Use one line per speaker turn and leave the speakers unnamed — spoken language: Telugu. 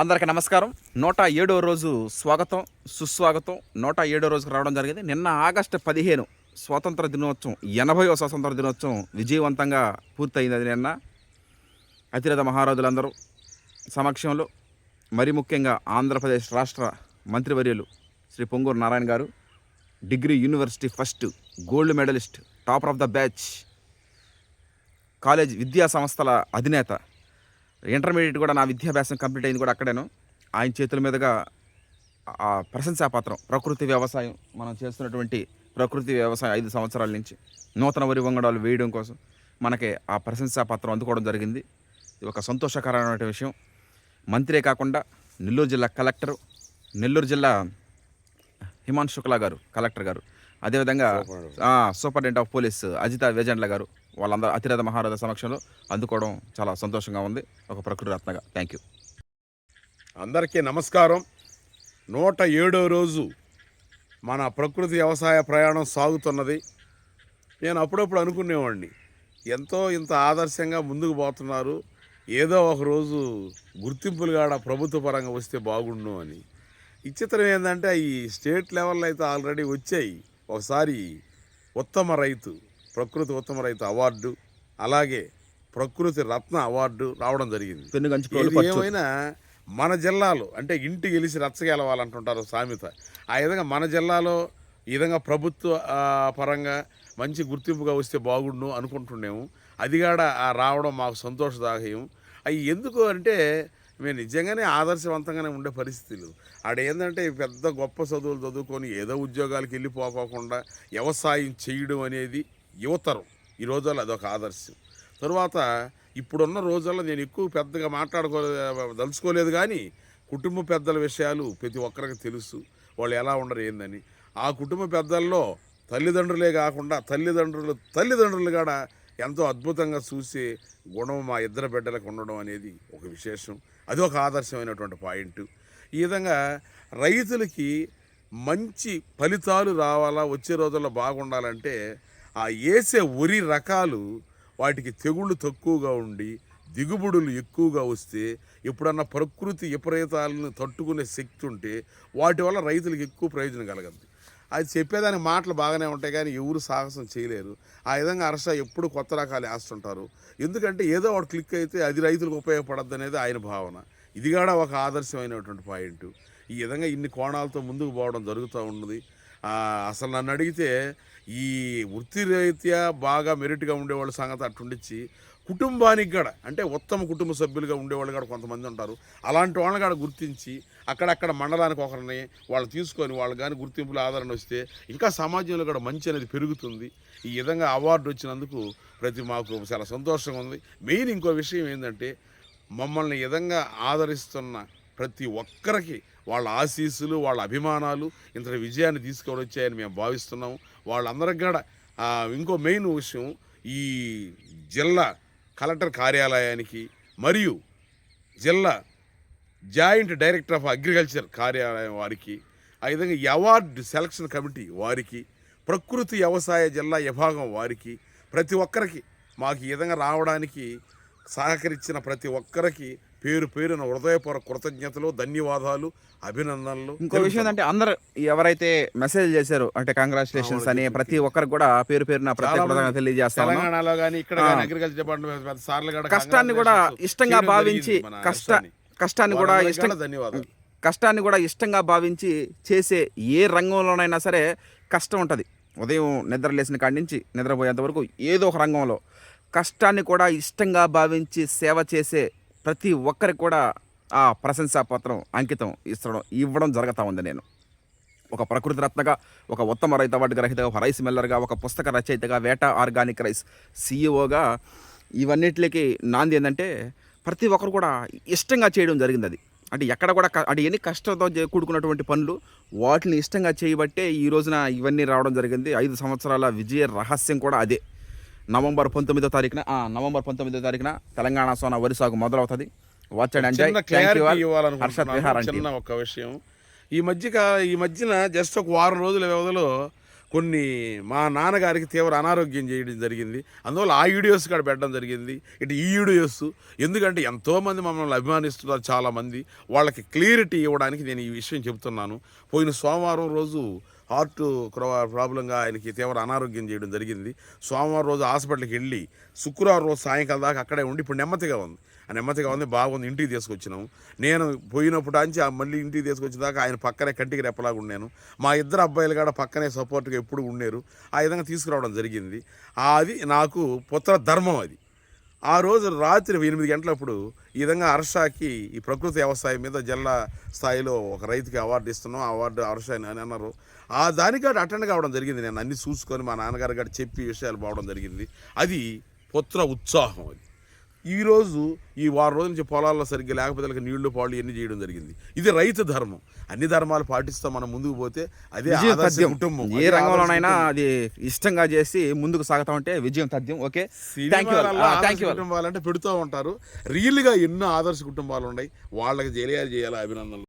అందరికీ నమస్కారం. 107వ రోజు స్వాగతం, సుస్వాగతం. 107వ రోజుకు రావడం జరిగింది. నిన్న ఆగస్టు 15 స్వాతంత్ర దినోత్సవం, 80వ స్వాతంత్ర దినోత్సవం విజయవంతంగా పూర్తయింది. అది నిన్న అతిరథ మహారాజులందరూ సమక్షంలో, మరి ముఖ్యంగా ఆంధ్రప్రదేశ్ రాష్ట్ర మంత్రివర్యులు Shri Ponguru Narayana garu, degree university first gold medalist, topper of the batch, college విద్యా సంస్థల అధినేత, ఇంటర్మీడియట్ కూడా నా విద్యాభ్యాసం కంప్లీట్ అయింది కూడా అక్కడేను. ఆయన చేతుల మీదుగా ఆ ప్రశంసాపత్రం, ప్రకృతి వ్యవసాయం మనం చేస్తున్నటువంటి ప్రకృతి వ్యవసాయం 5 సంవత్సరాల నుంచి నూతన వరి వంగడాలు వేయడం కోసం మనకి ఆ ప్రశంసాపత్రం అందుకోవడం జరిగింది. ఇది ఒక సంతోషకరమైన విషయం. మంత్రే కాకుండా నెల్లూరు జిల్లా కలెక్టరు, నెల్లూరు జిల్లా హిమాంశు శుక్లా గారు కలెక్టర్ గారు, అదేవిధంగా superintendent of police Ajitha Vejandla గారు, వాళ్ళందరూ అతిరథ మహారథ సమక్షంలో అందుకోవడం చాలా సంతోషంగా ఉంది. ఒక ప్రకృతి రత్నగా. Thank you.
అందరికీ నమస్కారం. 107వ రోజు మన ప్రకృతి వ్యవసాయ ప్రయాణం సాగుతున్నది. నేను అప్పుడప్పుడు అనుకునేవాడిని, ఇంత ఆదర్శంగా ముందుకు పోతున్నారు, ఏదో ఒక రోజు గుర్తింపులు కాడ ప్రభుత్వ పరంగా వస్తే బాగుండు అని. విచిత్రం ఏంటంటే ఈ స్టేట్ లెవెల్లో అయితే ఆల్రెడీ వచ్చాయి. ఒకసారి ఉత్తమ రైతు, ప్రకృతి ఉత్తమ రైతు అవార్డు, అలాగే ప్రకృతి రత్న అవార్డు రావడం జరిగింది. ఏమైనా మన జిల్లాలో అంటే ఇంటికి గెలిచి రచ్చగెలవాలంటుంటారు సామెత. ఆ విధంగా మన జిల్లాలో ఈ విధంగా ప్రభుత్వ పరంగా మంచి గుర్తింపుగా వస్తే బాగుండు అనుకుంటున్నాము. అది కూడా రావడం మాకు సంతోషదాయకం. అవి ఎందుకు అంటే మేము నిజంగానే ఆదర్శవంతంగానే ఉండే పరిస్థితులు. ఏంటంటే పెద్ద గొప్ప చదువులు చదువుకొని ఏదో ఉద్యోగాలకు వెళ్ళిపోకోకుండా వ్యవసాయం చేయడం అనేది యువతరం ఈ రోజుల్లో అదొక ఆదర్శం. తరువాత ఇప్పుడున్న రోజుల్లో నేను ఎక్కువ పెద్దగా దలుచుకోలేదు, కానీ కుటుంబ పెద్దల విషయాలు ప్రతి ఒక్కరికి తెలుసు, వాళ్ళు ఎలా ఉండరు ఏందని. ఆ కుటుంబ పెద్దల్లో తల్లిదండ్రులే కాకుండా తల్లిదండ్రులు కూడా ఎంతో అద్భుతంగా చూసే గుణం మా ఇద్దరు బిడ్డలకు ఉండడం అనేది ఒక విశేషం. అది ఒక ఆదర్శమైనటువంటి పాయింట్. ఈ విధంగా రైతులకి మంచి ఫలితాలు రావాలా, వచ్చే రోజుల్లో బాగుండాలంటే ఆ వేసే వరి రకాలు వాటికి తెగుళ్ళు తక్కువగా ఉండి దిగుబడులు ఎక్కువగా వస్తే, ఎప్పుడన్నా ప్రకృతి విపరీతాలను తట్టుకునే శక్తి ఉంటే వాటి వల్ల రైతులకు ఎక్కువ ప్రయోజనం కలగదు. అది చెప్పేదానికి మాటలు బాగానే ఉంటాయి, కానీ ఎవరు సాహసం చేయలేరు. ఆ విధంగా ఎప్పుడు కొత్త రకాలు వేస్తుంటారు. ఎందుకంటే ఏదో ఒకటి క్లిక్ అయితే అది రైతులకు ఉపయోగపడద్దు అనేది ఆయన భావన. ఇది కూడా ఒక ఆదర్శమైనటువంటి పాయింట్. ఈ విధంగా ఇన్ని కోణాలతో ముందుకు పోవడం జరుగుతూ ఉన్నది. అసలు నన్ను అడిగితే ఈ వృత్తిరీత్యా బాగా మెరిట్గా ఉండేవాళ్ళ సంగతి అట్టుండిచ్చి, కుటుంబానికి కూడా అంటే ఉత్తమ కుటుంబ సభ్యులుగా ఉండేవాళ్ళు కూడా కొంతమంది ఉంటారు. అలాంటి వాళ్ళని కూడా గుర్తించి అక్కడక్కడ మండలానికి ఒకరిని వాళ్ళు తీసుకొని వాళ్ళు కానీ గుర్తింపులు ఆదరణ వస్తే ఇంకా సమాజంలో కూడా మంచి అనేది పెరుగుతుంది. ఈ విధంగా అవార్డు వచ్చినందుకు మాకు చాలా సంతోషంగా ఉంది. మెయిన్ ఇంకో విషయం ఏంటంటే, మమ్మల్ని ఈ విధంగా ఆదరిస్తున్న ప్రతి ఒక్కరికి వాళ్ళ ఆశీస్సులు, వాళ్ళ అభిమానాలు ఇంతటి విజయాన్ని తీసుకొని వచ్చాయని మేము భావిస్తున్నాము. వాళ్ళందరికీ కూడా ఇంకో మెయిన్ విషయం, ఈ జిల్లా కలెక్టర్ కార్యాలయానికి మరియు జిల్లా జాయింట్ డైరెక్టర్ ఆఫ్ అగ్రికల్చర్ కార్యాలయం వారికి, ఆ విధంగా ఈ అవార్డు సెలక్షన్ కమిటీ వారికి, ప్రకృతి వ్యవసాయ జిల్లా విభాగం వారికి, ప్రతి ఒక్కరికి మాకు ఈ విధంగా రావడానికి సహకరించిన ప్రతి ఒక్కరికి పేరున హృదయపూర్వక కృతజ్ఞతలు, ధన్యవాదాలు, అభినందనలు.
ఇంకో విషయం ఏంటంటే, అందరు ఎవరైతే మెసేజ్ చేశారో అంటే కంగ్రాచులేషన్స్ అని ప్రతి ఒక్కరికి కూడా పేరున తెలియజేస్తాను.
తెలంగాణలో కానీ ఇక్కడ కానీ అగ్రికల్చర్ డిపార్ట్మెంట్ సార్లు కూడా
కష్టాన్ని కూడా ఇష్టంగా భావించి కష్టాన్ని కూడా ఇష్టంగా భావించి చేసే ఏ రంగంలోనైనా సరే కష్టం ఉంటుంది. ఉదయం నిద్ర లేచిన కాడి నుంచి నిద్రపోయేంత వరకు ఏదో ఒక రంగంలో కష్టాన్ని కూడా ఇష్టంగా భావించి సేవ చేసే ప్రతి ఒక్కరికి కూడా ఆ ప్రశంసాపత్రం అంకితం ఇవ్వడం జరుగుతూ ఉంది. నేను ఒక ప్రకృతి రత్నగా, ఒక ఉత్తమ రైతు అవార్డు గ్రహీతగా, ఒక రైస్ మిల్లర్గా, ఒక పుస్తక రచయితగా, వేటా ఆర్గానిక్ రైస్ సీఈఓగా, ఇవన్నిటికి నాంది ఏంటంటే ప్రతి ఒక్కరు కూడా ఇష్టంగా చేయడం జరిగింది. అది అంటే ఎక్కడ కూడా ఎన్ని కష్టంతో కూడుకున్నటువంటి పనులు వాటిని ఇష్టంగా చేయబట్టే ఈ రోజున ఇవన్నీ రావడం జరిగింది. 5 సంవత్సరాల విజయ రహస్యం కూడా అదే. నవంబర్ 19వ తారీఖున తెలంగాణ సోనా వరి సాగు మొదలవుతుంది. Watch and enjoy.
చిన్న ఒక విషయం, ఈ మధ్యన జస్ట్ ఒక వారం రోజుల వ్యవధిలో కొన్ని మా నాన్నగారికి తీవ్ర అనారోగ్యం చేయడం జరిగింది. అందువల్ల ఆ వీడియోస్ కూడా పెట్టడం జరిగింది. ఇటు ఈ వీడియోస్ ఎందుకంటే ఎంతోమంది మమ్మల్ని అభిమానిస్తున్నారు చాలామంది. వాళ్ళకి క్లియరిటీ ఇవ్వడానికి నేను ఈ విషయం చెబుతున్నాను. పోయిన సోమవారం రోజు హార్ట్ ప్రాబ్లంగా ఆయనకి తీవ్ర అనారోగ్యం చేయడం జరిగింది. సోమవారం రోజు హాస్పిటల్కి వెళ్ళి శుక్రవారం రోజు సాయంకాలం దాకా అక్కడే ఉండి ఇప్పుడు నెమ్మదిగా ఉంది. ఆ నెమ్మదిగా ఉంది, బాగుంది. ఇంటికి తీసుకొచ్చినాము. నేను పోయినప్పుడు నుంచి మళ్ళీ ఇంటికి తీసుకొచ్చిన దాకా ఆయన పక్కనే కంటికి రెప్పలాగా ఉన్నాను. మా ఇద్దరు అబ్బాయిలు కూడా పక్కనే సపోర్ట్గా ఎప్పుడు ఉండేరు. ఆ విధంగా తీసుకురావడం జరిగింది. అది నాకు పుత్ర ధర్మం. అది ఆ రోజు రాత్రి 8 గంటలప్పుడు ఈ విధంగా హర్షకి ఈ ప్రకృతి వ్యవసాయం మీద జిల్లా స్థాయిలో ఒక రైతుకి అవార్డు ఇస్తున్నాం, ఆ అవార్డు హర్ష అని అన్నారు. ఆ దానికి అటెండ్ కావడం జరిగింది. నేను అన్ని చూసుకొని మా నాన్నగారు గారు చెప్పి విషయాలు పోవడం జరిగింది. అది పుత్ర ఉత్సాహం. అది ఈరోజు ఈ వారం రోజుల నుంచి పొలాల్లో సరిగ్గా లేకపోతే నీళ్లు పాళ్ళు ఇవన్నీ చేయడం జరిగింది. ఇది రైతు ధర్మం. అన్ని ధర్మాలు పాటిస్తూ మనం ముందుకు పోతే అదే
విజయం
ఆదర్శ
తథ్యం.
కుటుంబం.
ఏ
అదే
రంగంలోనైనా
ఆదర్శ
అది ఇష్టంగా చేసి ముందుకు సాగుతా ఉంటే విజయం తథ్యం. Okay, thank you.
సినిమాలలో ఆదర్శ
థ్యాంక్ యూ.
కుటుంబాలు అంటే పెడుతూ ఉంటారు. రియల్గా ఎన్నో ఆదర్శ కుటుంబాలు ఉన్నాయి. వాళ్ళకి చేయాలి అభినందనలు.